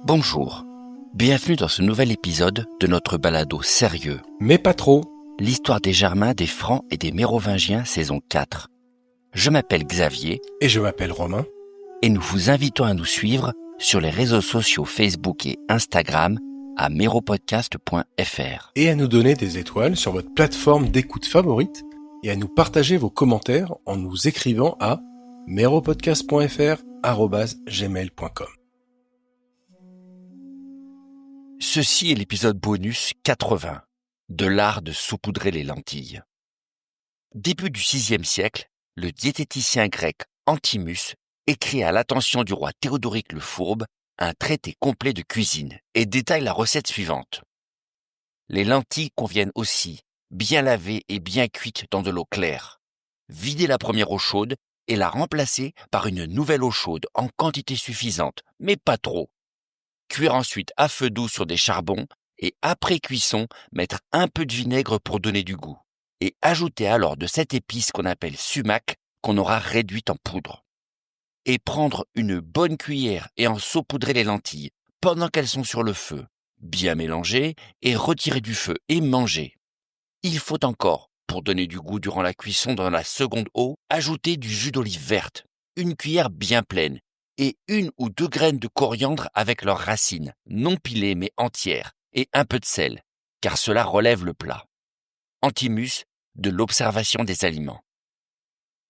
Bonjour, bienvenue dans ce nouvel épisode de notre balado sérieux. Mais pas trop. L'histoire des Germains, des Francs et des Mérovingiens, saison 4. Je m'appelle Xavier. Et je m'appelle Romain. Et nous vous invitons à nous suivre sur les réseaux sociaux Facebook et Instagram à meropodcast.fr. Et à nous donner des étoiles sur votre plateforme d'écoute favorite et à nous partager vos commentaires en nous écrivant à meropodcast.fr@gmail.com. Ceci est l'épisode bonus 80 de l'art de saupoudrer les lentilles. Début du VIe siècle, le diététicien grec Antimus écrit à l'attention du roi Théodoric le Fourbe un traité complet de cuisine et détaille la recette suivante. Les lentilles conviennent aussi bien lavées et bien cuites dans de l'eau claire. Vider la première eau chaude et la remplacer par une nouvelle eau chaude en quantité suffisante, mais pas trop. Cuire ensuite à feu doux sur des charbons et après cuisson, mettre un peu de vinaigre pour donner du goût. Et ajouter alors de cette épice qu'on appelle sumac qu'on aura réduite en poudre. Et prendre une bonne cuillère et en saupoudrer les lentilles pendant qu'elles sont sur le feu. Bien mélanger et retirer du feu et manger. Il faut encore, pour donner du goût durant la cuisson dans la seconde eau, ajouter du jus d'olive verte, une cuillère bien pleine, et 1 ou 2 graines de coriandre avec leurs racines, non pilées mais entières, et un peu de sel, car cela relève le plat. Antimus, de l'observation des aliments.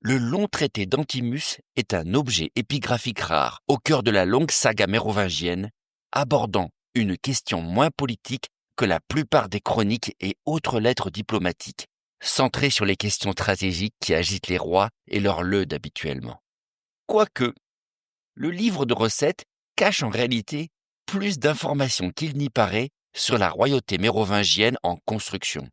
Le long traité d'Antimus est un objet épigraphique rare au cœur de la longue saga mérovingienne, abordant une question moins politique que la plupart des chroniques et autres lettres diplomatiques, centrées sur les questions stratégiques qui agitent les rois et leurs leudes habituellement. Quoique, le livre de recettes cache en réalité plus d'informations qu'il n'y paraît sur la royauté mérovingienne en construction.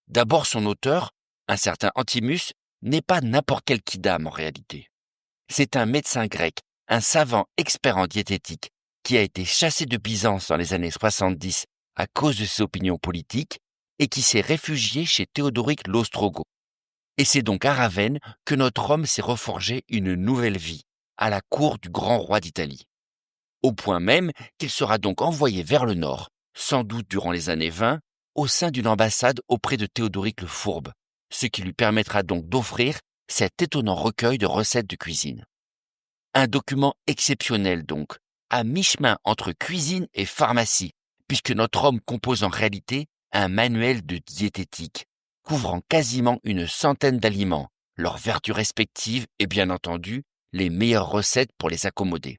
D'abord, son auteur, un certain Antimus, n'est pas n'importe quel quidam en réalité. C'est un médecin grec, un savant expert en diététique, qui a été chassé de Byzance dans les années 70 à cause de ses opinions politiques et qui s'est réfugié chez Théodoric l'Ostrogoth. Et c'est donc à Ravenne que notre homme s'est reforgé une nouvelle vie, à la cour du grand roi d'Italie. Au point même qu'il sera donc envoyé vers le nord, sans doute durant les années 20, au sein d'une ambassade auprès de Théodoric le Fourbe, ce qui lui permettra donc d'offrir cet étonnant recueil de recettes de cuisine. Un document exceptionnel donc, à mi-chemin entre cuisine et pharmacie, puisque notre homme compose en réalité un manuel de diététique, couvrant quasiment une centaine d'aliments, leurs vertus respectives et bien entendu, les meilleures recettes pour les accommoder.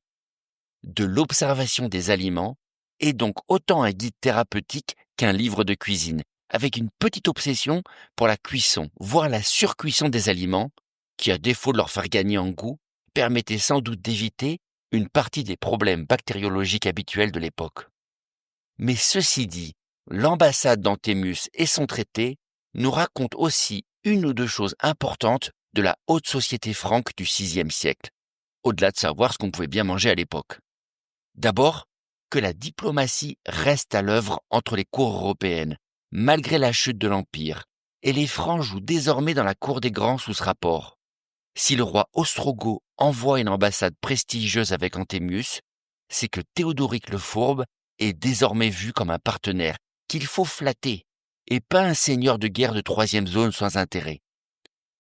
De l'observation des aliments est donc autant un guide thérapeutique qu'un livre de cuisine, avec une petite obsession pour la cuisson, voire la surcuisson des aliments, qui à défaut de leur faire gagner en goût, permettait sans doute d'éviter une partie des problèmes bactériologiques habituels de l'époque. Mais ceci dit, l'ambassade d'Antimus et son traité nous racontent aussi 1 ou 2 choses importantes de la haute société franque du VIe siècle, au-delà de savoir ce qu'on pouvait bien manger à l'époque. D'abord, que la diplomatie reste à l'œuvre entre les cours européennes, malgré la chute de l'Empire, et les Francs jouent désormais dans la cour des grands sous ce rapport. Si le roi Ostrogoth envoie une ambassade prestigieuse avec Antimus, c'est que Théodoric le Fourbe est désormais vu comme un partenaire qu'il faut flatter, et pas un seigneur de guerre de 3e zone sans intérêt.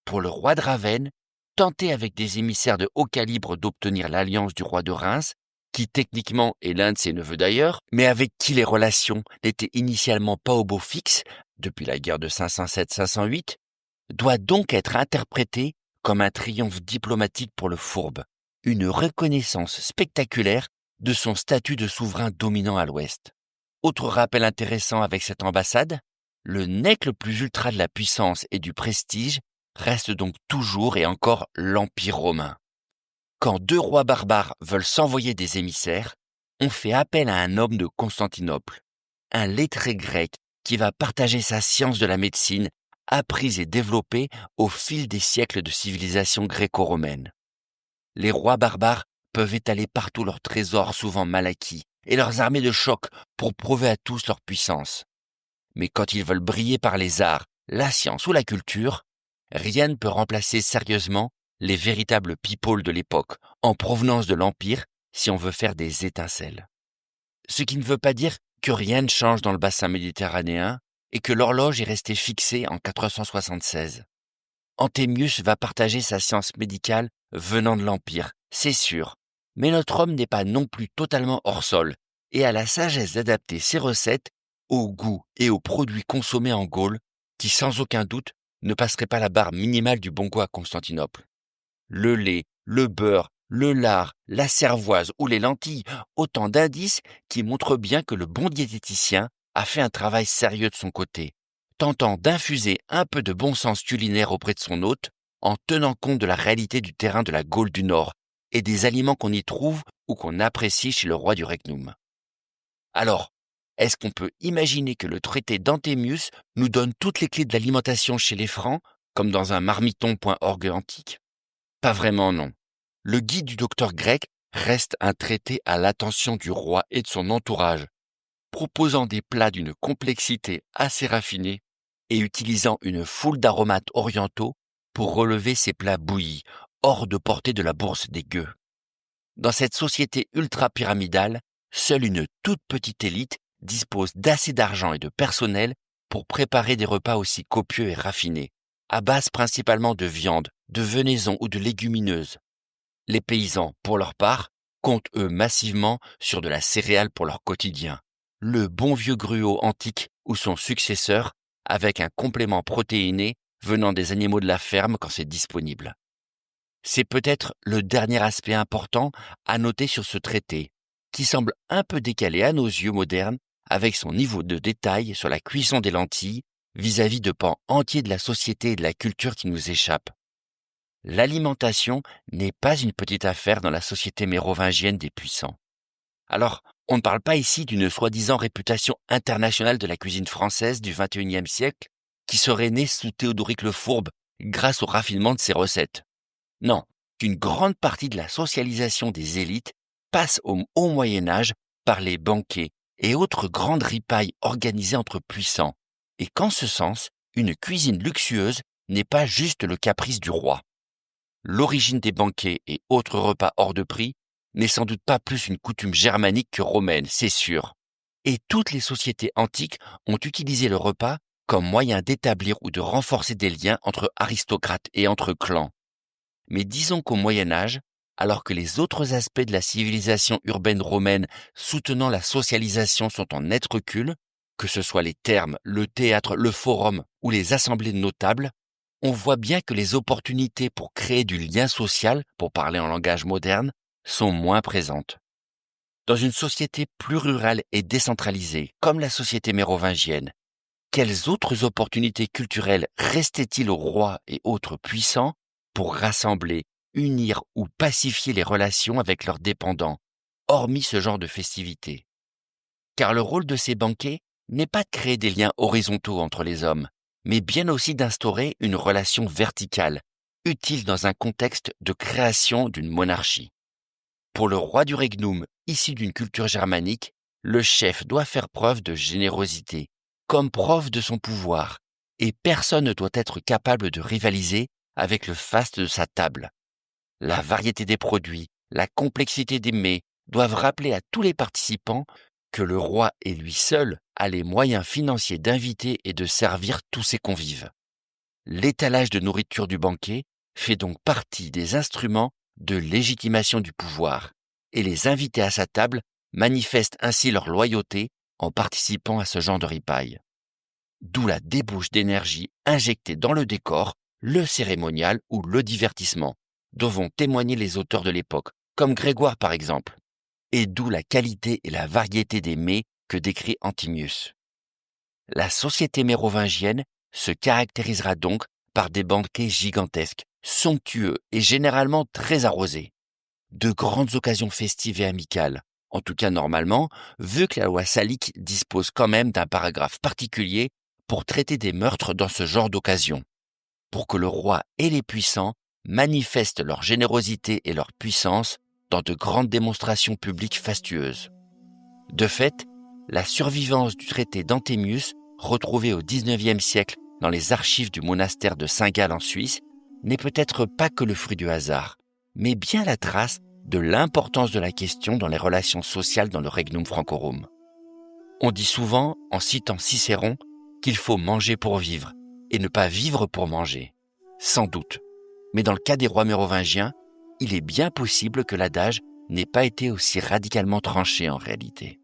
Pour le roi de Ravenne, tenter avec des émissaires de haut calibre d'obtenir l'alliance du roi de Reims, qui techniquement est l'un de ses neveux d'ailleurs, mais avec qui les relations n'étaient initialement pas au beau fixe, depuis la guerre de 507-508, doit donc être interprété comme un triomphe diplomatique pour le Fourbe, une reconnaissance spectaculaire de son statut de souverain dominant à l'ouest. Autre rappel intéressant avec cette ambassade, le nec le plus ultra de la puissance et du prestige reste donc toujours et encore l'Empire romain. Quand 2 rois barbares veulent s'envoyer des émissaires, on fait appel à un homme de Constantinople, un lettré grec qui va partager sa science de la médecine, apprise et développée au fil des siècles de civilisation gréco-romaine. Les rois barbares peuvent étaler partout leurs trésors souvent mal acquis, et leurs armées de choc pour prouver à tous leur puissance. Mais quand ils veulent briller par les arts, la science ou la culture, rien ne peut remplacer sérieusement les véritables people de l'époque, en provenance de l'Empire, si on veut faire des étincelles. Ce qui ne veut pas dire que rien ne change dans le bassin méditerranéen et que l'horloge est restée fixée en 476. Antémius va partager sa science médicale venant de l'Empire, c'est sûr, mais notre homme n'est pas non plus totalement hors sol et a la sagesse d'adapter ses recettes au goût et aux produits consommés en Gaule qui, sans aucun doute, ne passeraient pas la barre minimale du bon goût à Constantinople. Le lait, le beurre, le lard, la cervoise ou les lentilles, autant d'indices qui montrent bien que le bon diététicien a fait un travail sérieux de son côté, tentant d'infuser un peu de bon sens culinaire auprès de son hôte en tenant compte de la réalité du terrain de la Gaule du Nord et des aliments qu'on y trouve ou qu'on apprécie chez le roi du Regnum. Alors, est-ce qu'on peut imaginer que le traité d'Antémius nous donne toutes les clés de l'alimentation chez les Francs, comme dans un marmiton.org antique ? Pas vraiment, non. Le guide du docteur grec reste un traité à l'attention du roi et de son entourage, proposant des plats d'une complexité assez raffinée et utilisant une foule d'aromates orientaux pour relever ces plats bouillis, hors de portée de la bourse des gueux. Dans cette société ultra-pyramidale, seule une toute petite élite dispose d'assez d'argent et de personnel pour préparer des repas aussi copieux et raffinés, à base principalement de viande, de venaison ou de légumineuses. Les paysans, pour leur part, comptent eux massivement sur de la céréale pour leur quotidien. Le bon vieux gruau antique ou son successeur, avec un complément protéiné venant des animaux de la ferme quand c'est disponible. C'est peut-être le dernier aspect important à noter sur ce traité, qui semble un peu décalé à nos yeux modernes avec son niveau de détail sur la cuisson des lentilles vis-à-vis de pans entiers de la société et de la culture qui nous échappent. L'alimentation n'est pas une petite affaire dans la société mérovingienne des puissants. Alors, on ne parle pas ici d'une soi-disant réputation internationale de la cuisine française du XXIe siècle qui serait née sous Théodoric le Fourbe grâce au raffinement de ses recettes. Non, qu'une grande partie de la socialisation des élites passe au haut Moyen-Âge par les banquets et autres grandes ripailles organisées entre puissants, et qu'en ce sens, une cuisine luxueuse n'est pas juste le caprice du roi. L'origine des banquets et autres repas hors de prix n'est sans doute pas plus une coutume germanique que romaine, c'est sûr. Et toutes les sociétés antiques ont utilisé le repas comme moyen d'établir ou de renforcer des liens entre aristocrates et entre clans. Mais disons qu'au Moyen-Âge, alors que les autres aspects de la civilisation urbaine romaine soutenant la socialisation sont en net recul, que ce soit les thermes, le théâtre, le forum ou les assemblées de notables, on voit bien que les opportunités pour créer du lien social, pour parler en langage moderne, sont moins présentes. Dans une société plus rurale et décentralisée, comme la société mérovingienne, quelles autres opportunités culturelles restaient-ils aux rois et autres puissants pour rassembler, unir ou pacifier les relations avec leurs dépendants, hormis ce genre de festivités? Car le rôle de ces banquets n'est pas de créer des liens horizontaux entre les hommes, mais bien aussi d'instaurer une relation verticale, utile dans un contexte de création d'une monarchie. Pour le roi du Regnum, issu d'une culture germanique, le chef doit faire preuve de générosité, comme preuve de son pouvoir, et personne ne doit être capable de rivaliser avec le faste de sa table. La variété des produits, la complexité des mets doivent rappeler à tous les participants que le roi et lui seul a les moyens financiers d'inviter et de servir tous ses convives. L'étalage de nourriture du banquet fait donc partie des instruments de légitimation du pouvoir, et les invités à sa table manifestent ainsi leur loyauté en participant à ce genre de ripaille. D'où la débauche d'énergie injectée dans le décor, le cérémonial ou le divertissement, dont vont témoigner les auteurs de l'époque, comme Grégoire par exemple, et d'où la qualité et la variété des mets que décrit Antémius. La société mérovingienne se caractérisera donc par des banquets gigantesques, somptueux et généralement très arrosés. De grandes occasions festives et amicales, en tout cas normalement, vu que la loi salique dispose quand même d'un paragraphe particulier pour traiter des meurtres dans ce genre d'occasion, pour que le roi et les puissants manifestent leur générosité et leur puissance dans de grandes démonstrations publiques fastueuses. De fait, la survivance du traité d'Anthemius, retrouvé au XIXe siècle dans les archives du monastère de Saint-Gall en Suisse, n'est peut-être pas que le fruit du hasard, mais bien la trace de l'importance de la question dans les relations sociales dans le Regnum Francorum. On dit souvent, en citant Cicéron, qu'il faut manger pour vivre et ne pas vivre pour manger. Sans doute. Mais dans le cas des rois mérovingiens, il est bien possible que l'adage n'ait pas été aussi radicalement tranché en réalité.